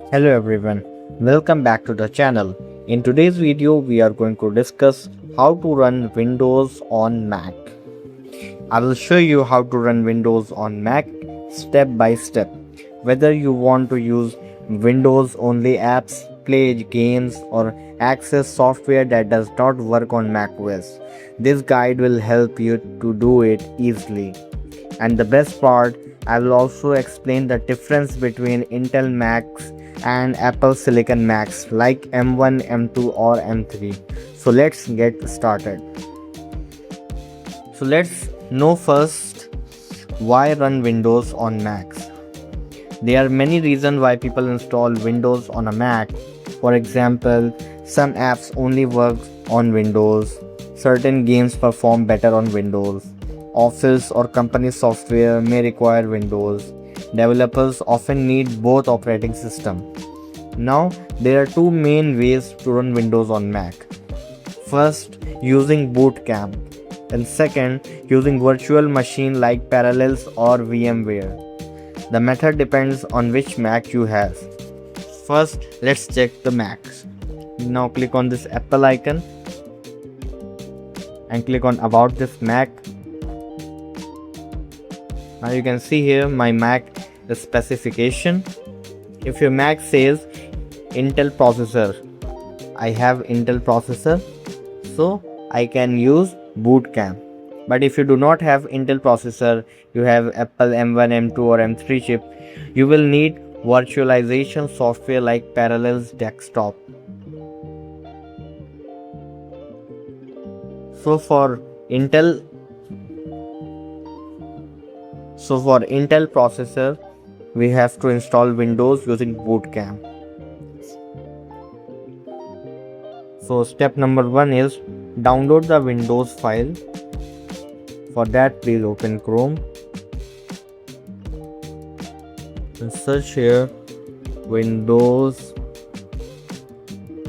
Hello everyone, welcome back to the channel. In today's video, we are going to discuss how to run Windows on Mac. I will show you how to run Windows on Mac step by step. Whether you want to use Windows only apps, play games, or access software that does not work on macOS, this guide will help you to do it easily. And the best part, I will also explain the difference between Intel Macs and Apple Silicon Macs like M1, M2 or M3. So let's get started. So let's know first why run Windows on Macs. There are many reasons why people install Windows on a Mac. For example, some apps only work on Windows, certain games perform better on Windows, Office or company software may require Windows. Developers often need both operating systems. Now, there are two main ways to run Windows on Mac. First, using Boot Camp, and second, using virtual machine like Parallels or VMware. The method depends on which Mac you have. First, let's check the Macs. Now click on this Apple icon and click on About this Mac. Now you can see here my Mac specification. If your Mac says Intel processor, I have Intel processor, so I can use Boot Camp. But if you do not have Intel processor, you have Apple M1, M2 or M3 chip, you will need virtualization software like Parallels Desktop. So for Intel processor, we have to install Windows using Boot Camp. So step number 1 is download the Windows file. For that, please open Chrome and search here Windows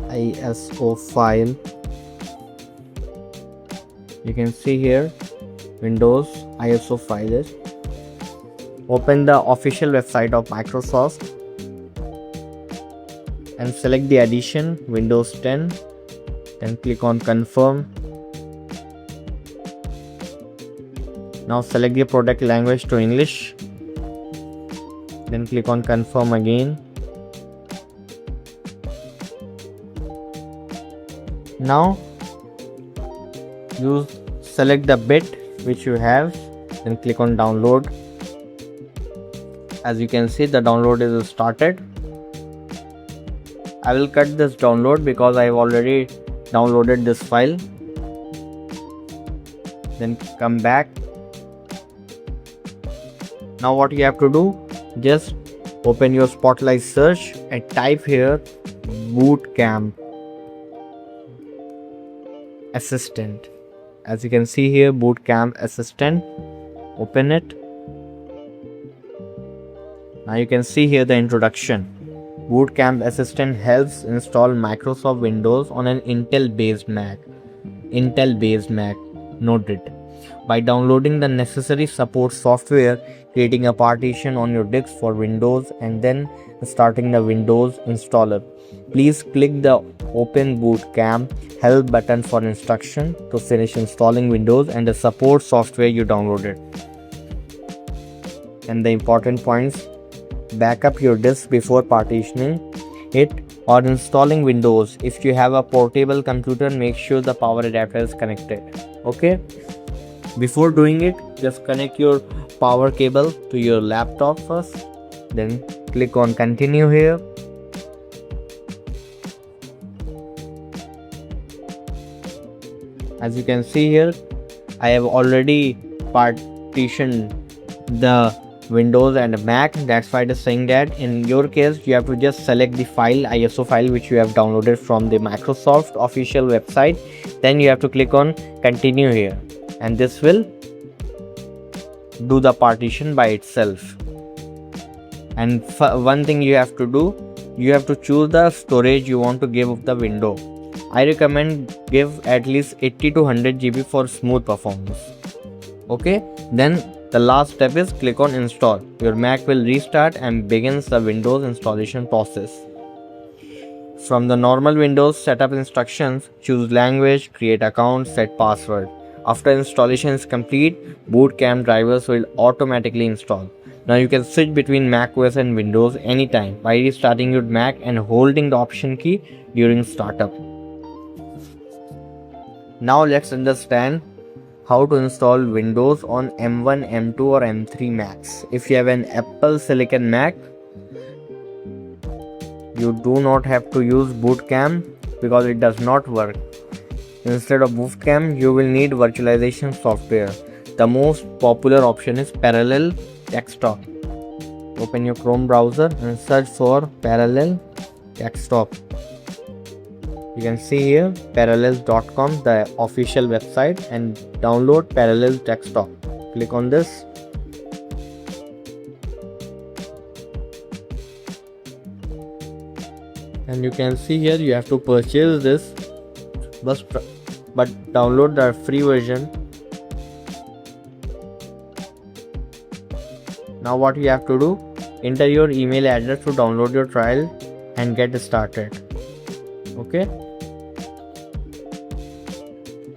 ISO file. You can see here Windows ISO file is. Open the official website of Microsoft and select the edition Windows 10. Then click on confirm. Now select the product language to English. Then click on confirm again. Now select the bit which you have. Then click on download. As you can see, the download is started. I will cut this download because I have already downloaded this file. Then come back. Now what you have to do, just open your Spotlight search and type here Boot Camp Assistant. As you can see here, Boot Camp Assistant. Open it. Now you can see here the introduction. Boot Camp Assistant helps install Microsoft Windows on an Intel based Mac. Note it. By downloading the necessary support software, creating a partition on your disk for Windows and then starting the Windows installer. Please click the Open Boot Camp Help button for instruction to finish installing Windows and the support software you downloaded. And the important points: backup your disk before partitioning it or installing Windows. If you have a portable computer, make sure the power adapter is connected. Okay, before doing it, just connect your power cable to your laptop first, then click on continue here. As you can see here, I have already partitioned the Windows and Mac. That's why it is saying that. In your case, you have to just select the file, ISO file, which you have downloaded from the Microsoft official website. Then you have to click on continue here, and this will do the partition by itself. And one thing you have to do, you have to choose the storage you want to give of the window. I recommend give at least 80 to 100 GB for smooth performance. Okay, then The last step is click on install. Your Mac will restart and begins the Windows installation process. From the normal Windows setup instructions, choose language, create account, set password. After installation is complete, boot camp drivers will automatically install. Now you can switch between macOS and Windows anytime by restarting your Mac and holding the option key during startup. Now let's understand how to install Windows on M1, M2 or M3 Macs. If you have an Apple Silicon Mac, you do not have to use boot camp because it does not work. Instead of boot camp, you will need virtualization software. The most popular option is Parallel Desktop. Open your Chrome browser and search for Parallel Desktop. You can see here parallels.com, the official website, and download Parallels Desktop. Click on this. And you can see here you have to purchase this, but download the free version. Now what you have to do, enter your email address to download your trial and get started. Okay,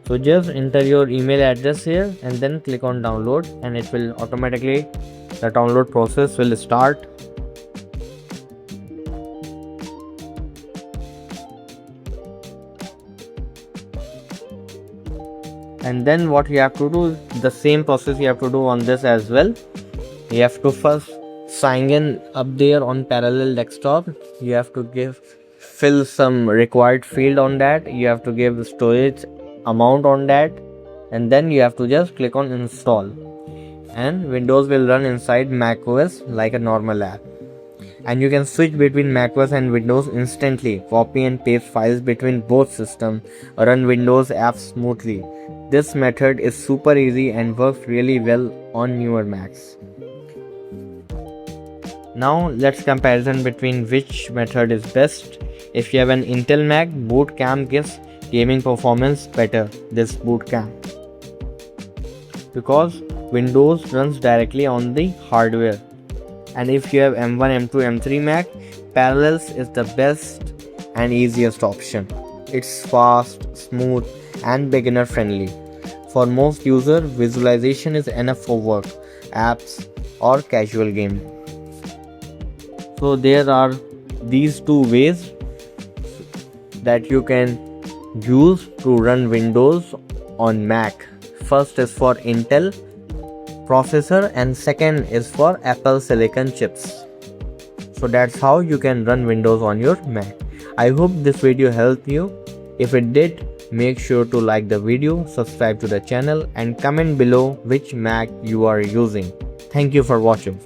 so just enter your email address here and then click on download, and it will automatically, the download process will start. And then what you have to do, the same process you have to do on this as well. You have to first sign in up there on Parallel Desktop. You have to fill some required field on that. You have to give the storage amount on that, and then you have to just click on install, and Windows will run inside macOS like a normal app. And you can switch between macOS and Windows instantly, copy and paste files between both systems, run Windows apps smoothly. This method is super easy and works really well on newer Macs. Now let's comparison between which method is best. If you have an Intel Mac, boot camp gives gaming performance better, this boot camp, because Windows runs directly on the hardware. And if you have M1, M2, M3 Mac, Parallels is the best and easiest option. It's fast, smooth and beginner friendly. For most users, visualization is enough for work, apps or casual gaming. So there are these two ways that you can use to run Windows on Mac. First is for Intel processor and second is for Apple Silicon chips. So that's how you can run Windows on your Mac. I hope this video helped you. If it did, make sure to like the video, subscribe to the channel and comment below which Mac you are using. Thank you for watching.